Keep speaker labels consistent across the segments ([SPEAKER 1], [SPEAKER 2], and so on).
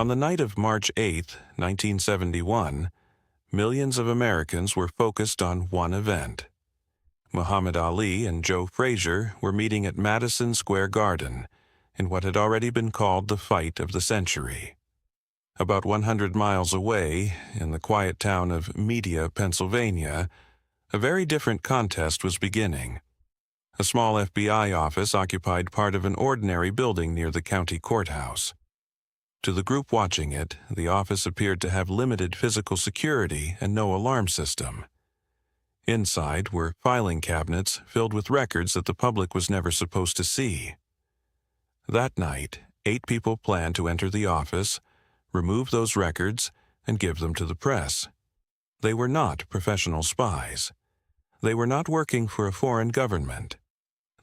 [SPEAKER 1] On the night of March 8, 1971, millions of Americans were focused on one event. Muhammad Ali and Joe Frazier were meeting at Madison Square Garden in what had already been called the fight of the century. About 100 miles away, in the quiet town of Media, Pennsylvania, a very different contest was beginning. A small FBI office occupied part of an ordinary building near the county courthouse. To the group watching it, the office appeared to have limited physical security and no alarm system. Inside were filing cabinets filled with records that the public was never supposed to see. That night, 8 people planned to enter the office, remove those records, and give them to the press. They were not professional spies. They were not working for a foreign government.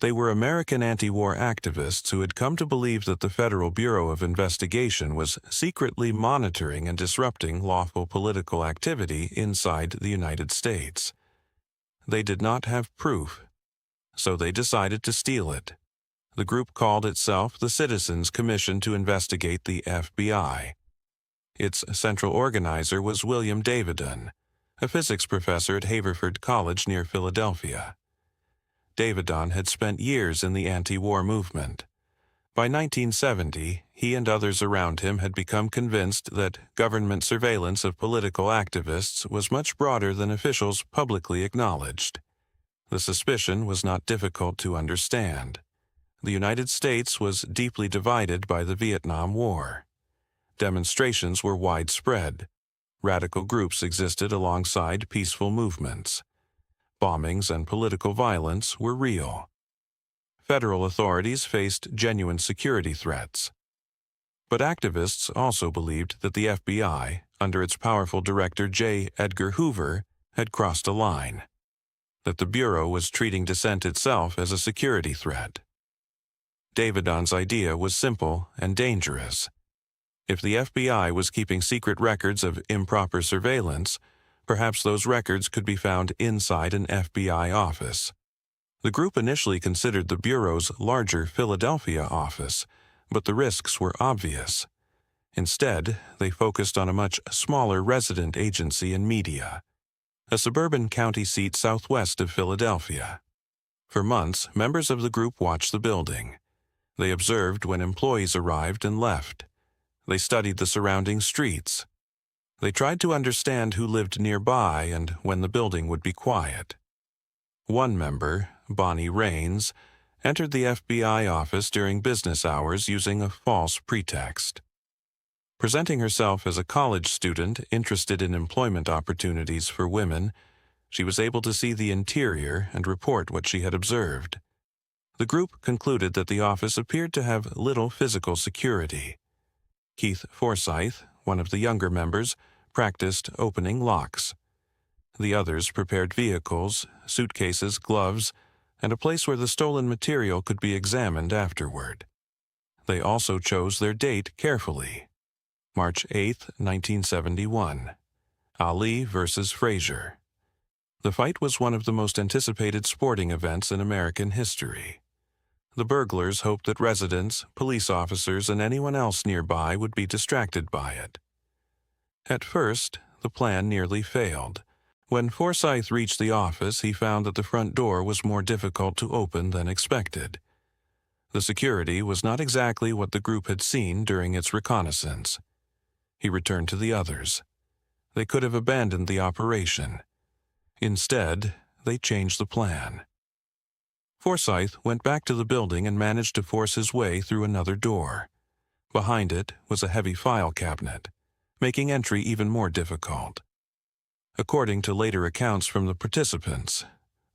[SPEAKER 1] They were American anti-war activists who had come to believe that the Federal Bureau of Investigation was secretly monitoring and disrupting lawful political activity inside the United States. They did not have proof, so they decided to steal it. The group called itself the Citizens Commission to Investigate the FBI. Its central organizer was William Davidon, a physics professor at Haverford College near Philadelphia. Davidon had spent years in the anti-war movement. By 1970, he and others around him had become convinced that government surveillance of political activists was much broader than officials publicly acknowledged. The suspicion was not difficult to understand. The United States was deeply divided by the Vietnam War. Demonstrations were widespread. Radical groups existed alongside peaceful movements. Bombings and political violence were real. Federal authorities faced genuine security threats. But activists also believed that the FBI, under its powerful director J. Edgar Hoover, had crossed a line, that the Bureau was treating dissent itself as a security threat. Davidon's idea was simple and dangerous. If the FBI was keeping secret records of improper surveillance, perhaps those records could be found inside an FBI office. The group initially considered the Bureau's larger Philadelphia office, but the risks were obvious. Instead, they focused on a much smaller resident agency in Media, a suburban county seat southwest of Philadelphia. For months, members of the group watched the building. They observed when employees arrived and left. They studied the surrounding streets. They tried to understand who lived nearby and when the building would be quiet. One member, Bonnie Raines, entered the FBI office during business hours using a false pretext. Presenting herself as a college student interested in employment opportunities for women, she was able to see the interior and report what she had observed. The group concluded that the office appeared to have little physical security. Keith Forsyth, one of the younger members, practiced opening locks. The others prepared vehicles, suitcases, gloves, and a place where the stolen material could be examined afterward. They also chose their date carefully. March 8, 1971. Ali versus Frazier. The fight was one of the most anticipated sporting events in American history. The burglars hoped that residents, police officers, and anyone else nearby would be distracted by it. At first, the plan nearly failed. When Forsyth reached the office, he found that the front door was more difficult to open than expected. The security was not exactly what the group had seen during its reconnaissance. He returned to the others. They could have abandoned the operation. Instead, they changed the plan. Forsyth went back to the building and managed to force his way through another door. Behind it was a heavy file cabinet, making entry even more difficult. According to later accounts from the participants,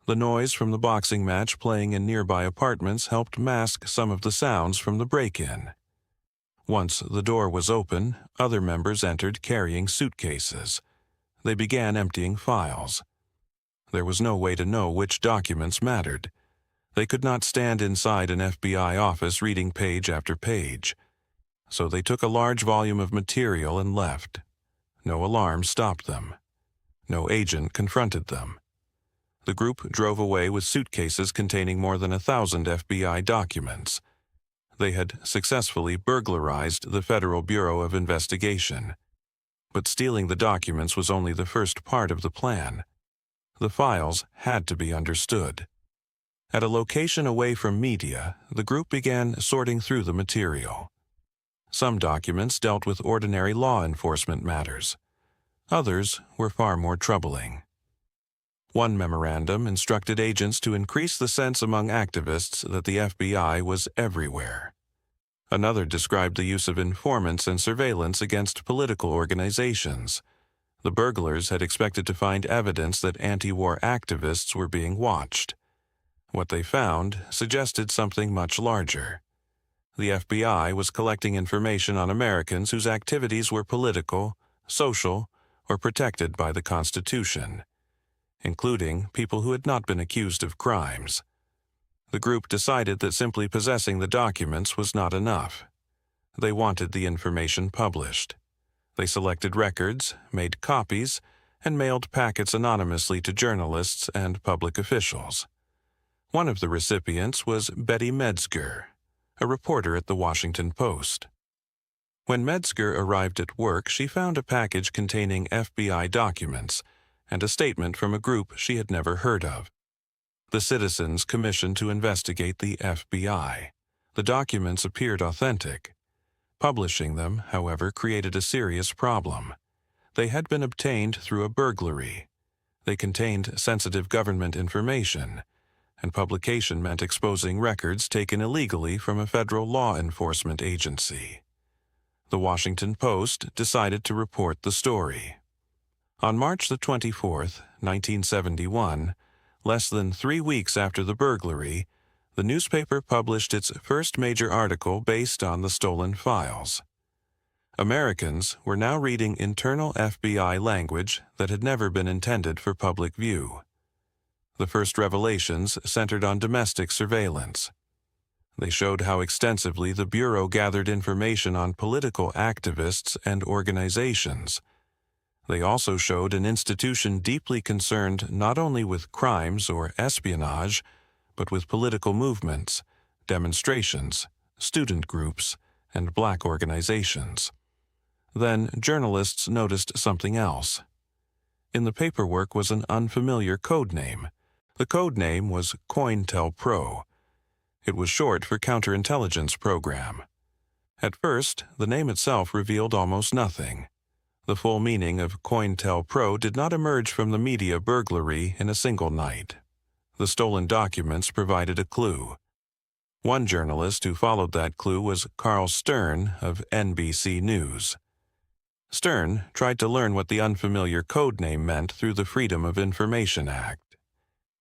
[SPEAKER 1] the noise from the boxing match playing in nearby apartments helped mask some of the sounds from the break-in. Once the door was open, other members entered carrying suitcases. They began emptying files. There was no way to know which documents mattered. They could not stand inside an FBI office reading page after page. So they took a large volume of material and left. No alarm stopped them. No agent confronted them. The group drove away with suitcases containing more than 1,000 FBI documents. They had successfully burglarized the Federal Bureau of Investigation. But stealing the documents was only the first part of the plan. The files had to be understood. At a location away from media, the group began sorting through the material. Some documents dealt with ordinary law enforcement matters. Others were far more troubling. One memorandum instructed agents to increase the sense among activists that the FBI was everywhere. Another described the use of informants and surveillance against political organizations. The burglars had expected to find evidence that anti-war activists were being watched. What they found suggested something much larger. The FBI was collecting information on Americans whose activities were political, social, or protected by the Constitution, including people who had not been accused of crimes. The group decided that simply possessing the documents was not enough. They wanted the information published. They selected records, made copies, and mailed packets anonymously to journalists and public officials. One of the recipients was Betty Metzger, a reporter at the Washington Post. When Metzger arrived at work, she found a package containing FBI documents and a statement from a group she had never heard of. The Citizens Commission to investigate the FBI. The documents appeared authentic. Publishing them, however, created a serious problem. They had been obtained through a burglary. They contained sensitive government information, and publication meant exposing records taken illegally from a federal law enforcement agency. The Washington Post decided to report the story. On March the 24th, 1971, less than 3 weeks after the burglary, the newspaper published its first major article based on the stolen files. Americans were now reading internal FBI language that had never been intended for public view. The first revelations centered on domestic surveillance. They showed how extensively the Bureau gathered information on political activists and organizations. They also showed an institution deeply concerned not only with crimes or espionage, but with political movements, demonstrations, student groups, and black organizations. Then journalists noticed something else. In the paperwork was an unfamiliar code name. The code name was COINTELPRO. It was short for Counterintelligence Program. At first, the name itself revealed almost nothing. The full meaning of COINTELPRO did not emerge from the media burglary in a single night. The stolen documents provided a clue. One journalist who followed that clue was Carl Stern of NBC News. Stern tried to learn what the unfamiliar code name meant through the Freedom of Information Act.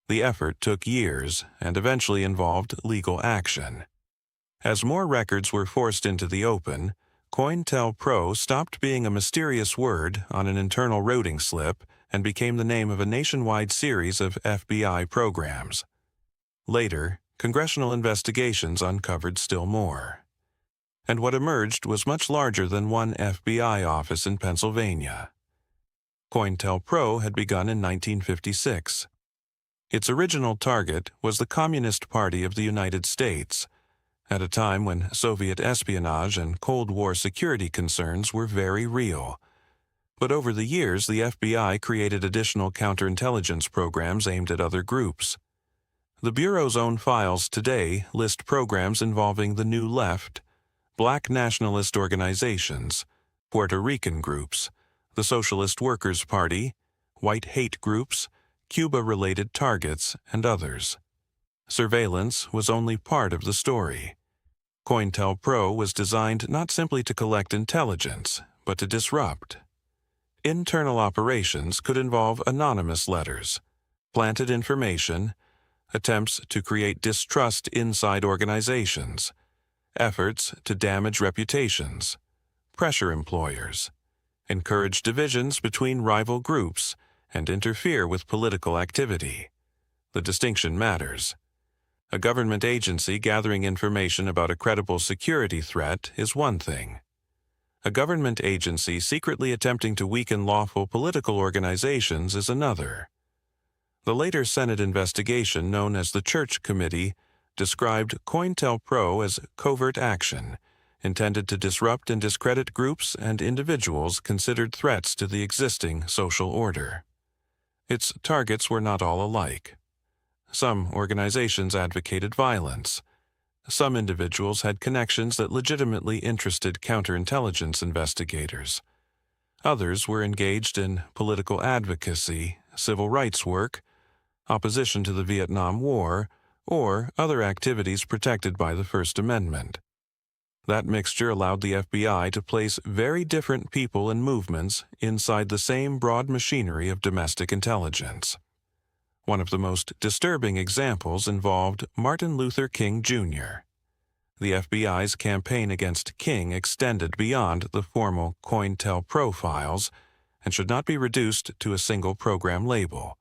[SPEAKER 1] The effort took years and eventually involved legal action. As more records were forced into the open, COINTELPRO stopped being a mysterious word on an internal routing slip and became the name of a nationwide series of FBI programs. Later, congressional investigations uncovered still more. And what emerged was much larger than one FBI office in Pennsylvania. COINTELPRO had begun in 1956. Its original target was the Communist Party of the United States, at a time when Soviet espionage and Cold War security concerns were very real. But over the years, the FBI created additional counterintelligence programs aimed at other groups. The Bureau's own files today list programs involving the New Left, black nationalist organizations, Puerto Rican groups, the Socialist Workers' Party, white hate groups, Cuba-related targets, and others. Surveillance was only part of the story. COINTELPRO was designed not simply to collect intelligence, but to disrupt. Internal operations could involve anonymous letters, planted information, attempts to create distrust inside organizations, efforts to damage reputations, pressure employers, encourage divisions between rival groups, and interfere with political activity. The distinction matters. A government agency gathering information about a credible security threat is one thing. A government agency secretly attempting to weaken lawful political organizations is another. The later Senate investigation, known as the Church Committee, described COINTELPRO as covert action, intended to disrupt and discredit groups and individuals considered threats to the existing social order. Its targets were not all alike. Some organizations advocated violence. Some individuals had connections that legitimately interested counterintelligence investigators. Others were engaged in political advocacy, civil rights work, opposition to the Vietnam War, or other activities protected by the First Amendment. That mixture allowed the FBI to place very different people and movements inside the same broad machinery of domestic intelligence. One of the most disturbing examples involved Martin Luther King Jr. The FBI's campaign against King extended beyond the formal COINTELPRO files and should not be reduced to a single program label.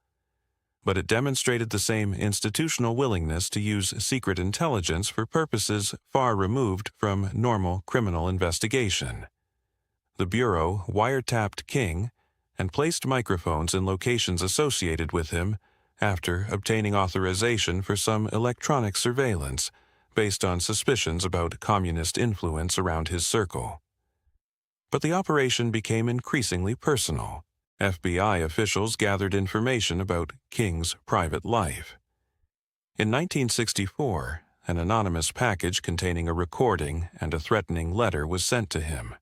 [SPEAKER 1] But it demonstrated the same institutional willingness to use secret intelligence for purposes far removed from normal criminal investigation. The Bureau wiretapped King and placed microphones in locations associated with him after obtaining authorization for some electronic surveillance based on suspicions about communist influence around his circle. But the operation became increasingly personal. FBI officials gathered information about King's private life. In 1964, an anonymous package containing a recording and a threatening letter was sent to him.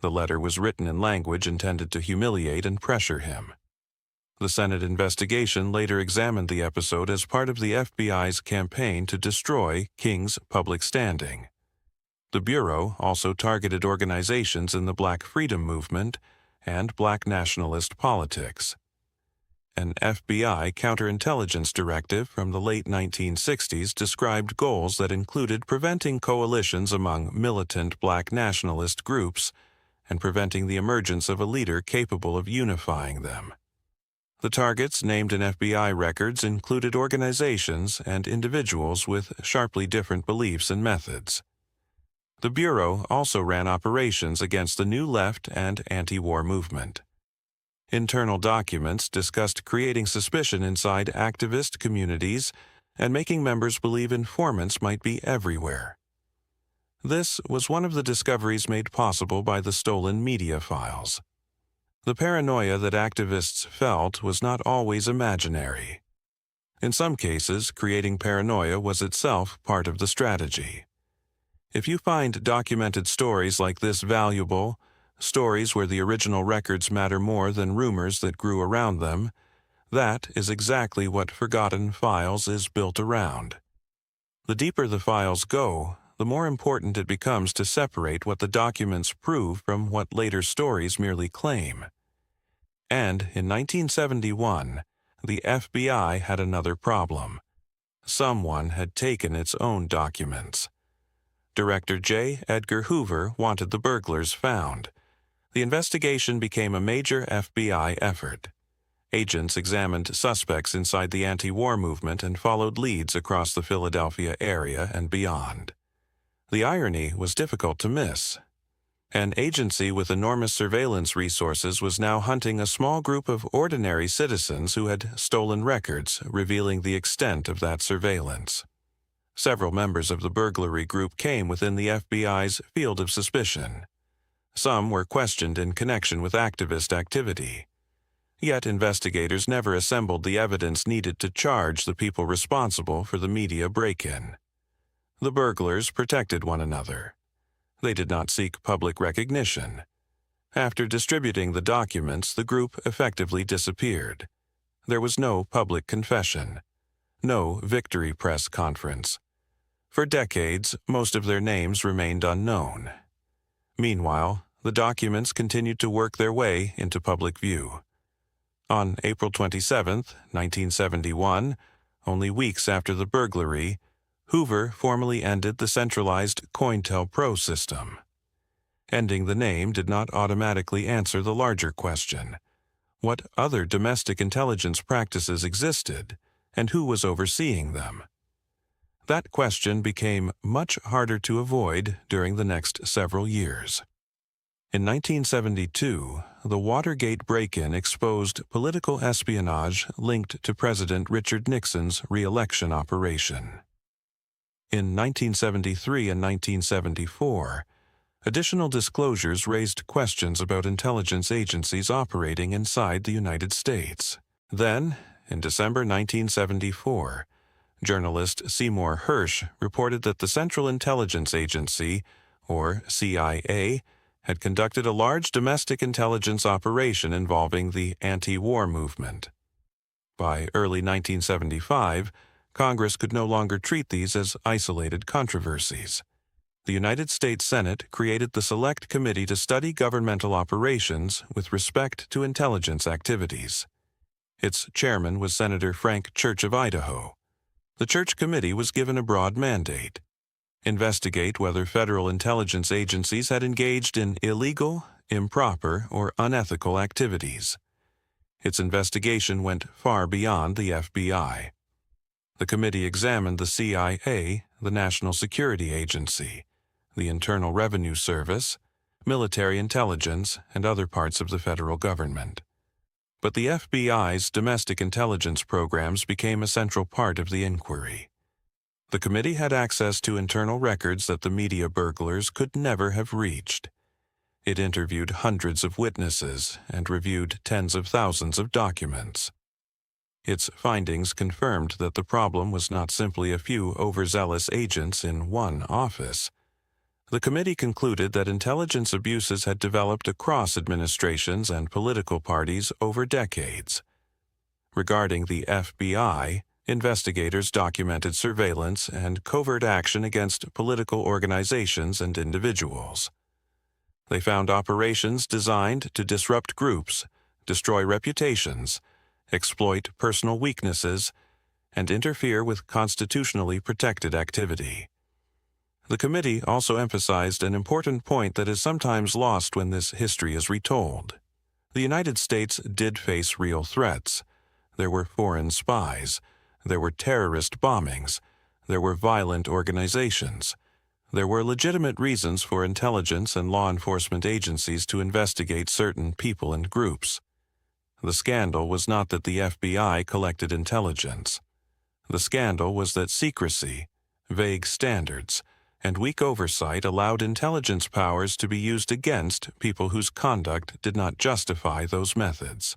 [SPEAKER 1] The letter was written in language intended to humiliate and pressure him. The Senate investigation later examined the episode as part of the FBI's campaign to destroy King's public standing. The Bureau also targeted organizations in the Black Freedom Movement and Black nationalist politics. An FBI counterintelligence directive from the late 1960s described goals that included preventing coalitions among militant Black nationalist groups and preventing the emergence of a leader capable of unifying them. The targets named in FBI records included organizations and individuals with sharply different beliefs and methods. The Bureau also ran operations against the New Left and anti-war movement. Internal documents discussed creating suspicion inside activist communities and making members believe informants might be everywhere. This was one of the discoveries made possible by the stolen media files. The paranoia that activists felt was not always imaginary. In some cases, creating paranoia was itself part of the strategy. If you find documented stories like this valuable, stories where the original records matter more than rumors that grew around them, that is exactly what Forgotten Files is built around. The deeper the files go, the more important it becomes to separate what the documents prove from what later stories merely claim. And in 1971, the FBI had another problem. Someone had taken its own documents. Director J. Edgar Hoover wanted the burglars found. The investigation became a major FBI effort. Agents examined suspects inside the anti-war movement and followed leads across the Philadelphia area and beyond. The irony was difficult to miss. An agency with enormous surveillance resources was now hunting a small group of ordinary citizens who had stolen records, revealing the extent of that surveillance. Several members of the burglary group came within the FBI's field of suspicion. Some were questioned in connection with activist activity. Yet investigators never assembled the evidence needed to charge the people responsible for the media break-in. The burglars protected one another. They did not seek public recognition. After distributing the documents, the group effectively disappeared. There was no public confession, no victory press conference. For decades, most of their names remained unknown. Meanwhile, the documents continued to work their way into public view. On April 27, 1971, only weeks after the burglary, Hoover formally ended the centralized COINTELPRO system. Ending the name did not automatically answer the larger question: what other domestic intelligence practices existed, and who was overseeing them? That question became much harder to avoid during the next several years. In 1972, the Watergate break-in exposed political espionage linked to President Richard Nixon's re-election operation. In 1973 and 1974, additional disclosures raised questions about intelligence agencies operating inside the United States. Then, in December 1974, journalist Seymour Hersh reported that the Central Intelligence Agency, or CIA, had conducted a large domestic intelligence operation involving the anti-war movement. By early 1975, Congress could no longer treat these as isolated controversies. The United States Senate created the Select Committee to study governmental operations with respect to intelligence activities. Its chairman was Senator Frank Church of Idaho. The Church Committee was given a broad mandate: investigate whether federal intelligence agencies had engaged in illegal, improper, or unethical activities. Its investigation went far beyond the FBI. The committee examined the CIA, the National Security Agency, the Internal Revenue Service, military intelligence, and other parts of the federal government. But the FBI's domestic intelligence programs became a central part of the inquiry. The committee had access to internal records that the media burglars could never have reached. It interviewed hundreds of witnesses and reviewed tens of thousands of documents. Its findings confirmed that the problem was not simply a few overzealous agents in one office. The committee concluded that intelligence abuses had developed across administrations and political parties over decades. Regarding the FBI, investigators documented surveillance and covert action against political organizations and individuals. They found operations designed to disrupt groups, destroy reputations, exploit personal weaknesses, and interfere with constitutionally protected activity. The committee also emphasized an important point that is sometimes lost when this history is retold. The United States did face real threats. There were foreign spies. There were terrorist bombings. There were violent organizations. There were legitimate reasons for intelligence and law enforcement agencies to investigate certain people and groups. The scandal was not that the FBI collected intelligence. The scandal was that secrecy, vague standards, and weak oversight allowed intelligence powers to be used against people whose conduct did not justify those methods.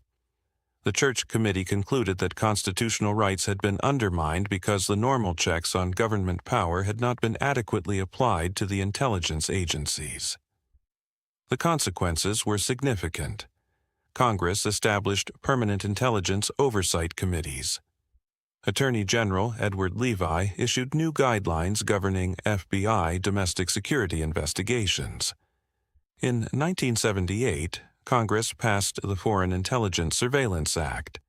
[SPEAKER 1] The Church Committee concluded that constitutional rights had been undermined because the normal checks on government power had not been adequately applied to the intelligence agencies. The consequences were significant. Congress established permanent intelligence oversight committees. Attorney General Edward Levi issued new guidelines governing FBI domestic security investigations. In 1978, Congress passed the Foreign Intelligence Surveillance Act,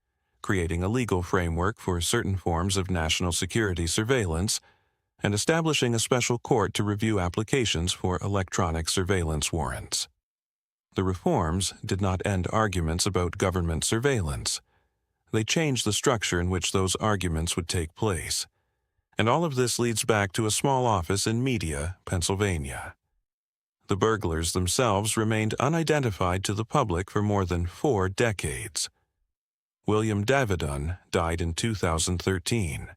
[SPEAKER 1] creating a legal framework for certain forms of national security surveillance and establishing a special court to review applications for electronic surveillance warrants. The reforms did not end arguments about government surveillance. They changed the structure in which those arguments would take place. And all of this leads back to a small office in Media, Pennsylvania. The burglars themselves remained unidentified to the public for more than 4 decades. William Davidon died in 2013.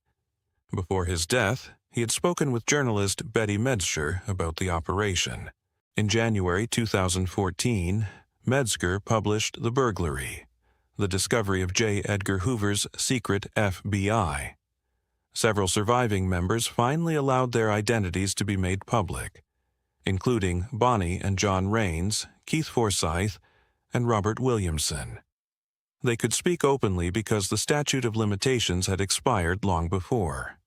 [SPEAKER 1] Before his death, he had spoken with journalist Betty Metzger about the operation. In January 2014, Metzger published The Burglary, the discovery of J. Edgar Hoover's secret FBI. Several surviving members finally allowed their identities to be made public, including Bonnie and John Raines, Keith Forsyth, and Robert Williamson. They could speak openly because the statute of limitations had expired long before.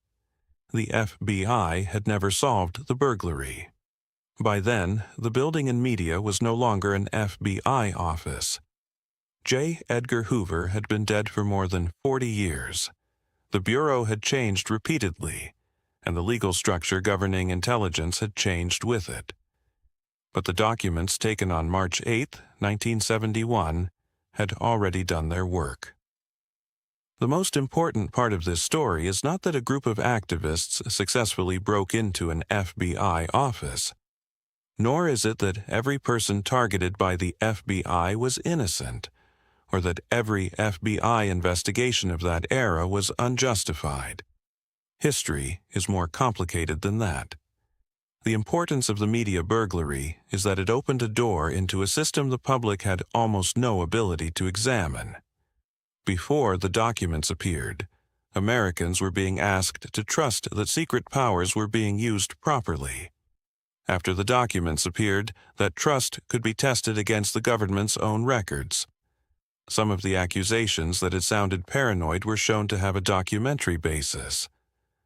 [SPEAKER 1] The FBI had never solved the burglary. By then, the building in Media was no longer an FBI office. J. Edgar Hoover had been dead for more than 40 years. The Bureau had changed repeatedly, and the legal structure governing intelligence had changed with it. But the documents taken on March 8, 1971, had already done their work. The most important part of this story is not that a group of activists successfully broke into an FBI office, nor is it that every person targeted by the FBI was innocent, or that every FBI investigation of that era was unjustified. History is more complicated than that. The importance of the media burglary is that it opened a door into a system the public had almost no ability to examine. Before the documents appeared, Americans were being asked to trust that secret powers were being used properly. After the documents appeared, that trust could be tested against the government's own records. Some of the accusations that had sounded paranoid were shown to have a documentary basis.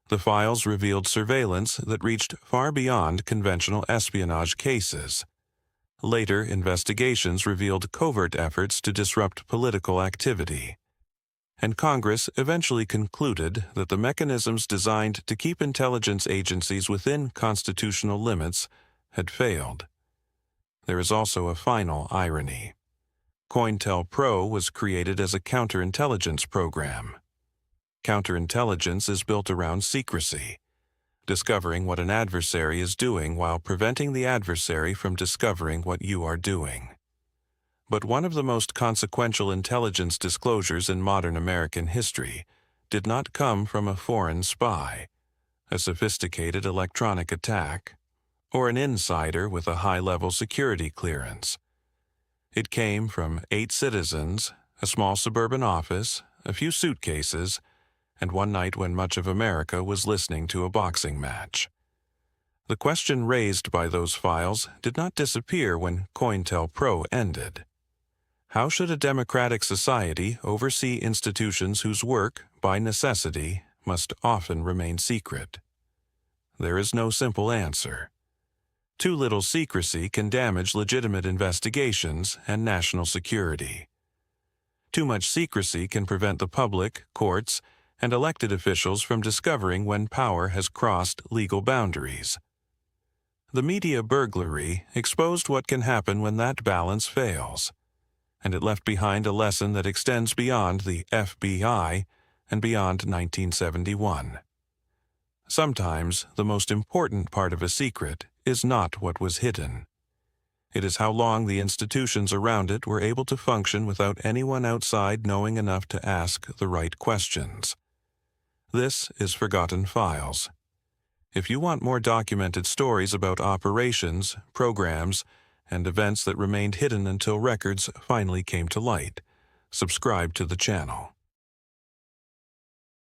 [SPEAKER 1] The files revealed surveillance that reached far beyond conventional espionage cases. Later investigations revealed covert efforts to disrupt political activity. And Congress eventually concluded that the mechanisms designed to keep intelligence agencies within constitutional limits had failed. There is also a final irony. COINTELPRO was created as a counterintelligence program. Counterintelligence is built around secrecy, discovering what an adversary is doing while preventing the adversary from discovering what you are doing. But one of the most consequential intelligence disclosures in modern American history did not come from a foreign spy, a sophisticated electronic attack, or an insider with a high-level security clearance. It came from 8 citizens, a small suburban office, a few suitcases, and one night when much of America was listening to a boxing match. The question raised by those files did not disappear when COINTELPRO ended. How should a democratic society oversee institutions whose work, by necessity, must often remain secret? There is no simple answer. Too little secrecy can damage legitimate investigations and national security. Too much secrecy can prevent the public, courts, and elected officials from discovering when power has crossed legal boundaries. The media burglary exposed what can happen when that balance fails, and it left behind a lesson that extends beyond the FBI and beyond 1971. Sometimes the most important part of a secret is not what was hidden. It is how long the institutions around it were able to function without anyone outside knowing enough to ask the right questions. This is Forgotten Files. If you want more documented stories about operations, programs, and events that remained hidden until records finally came to light, subscribe to the channel.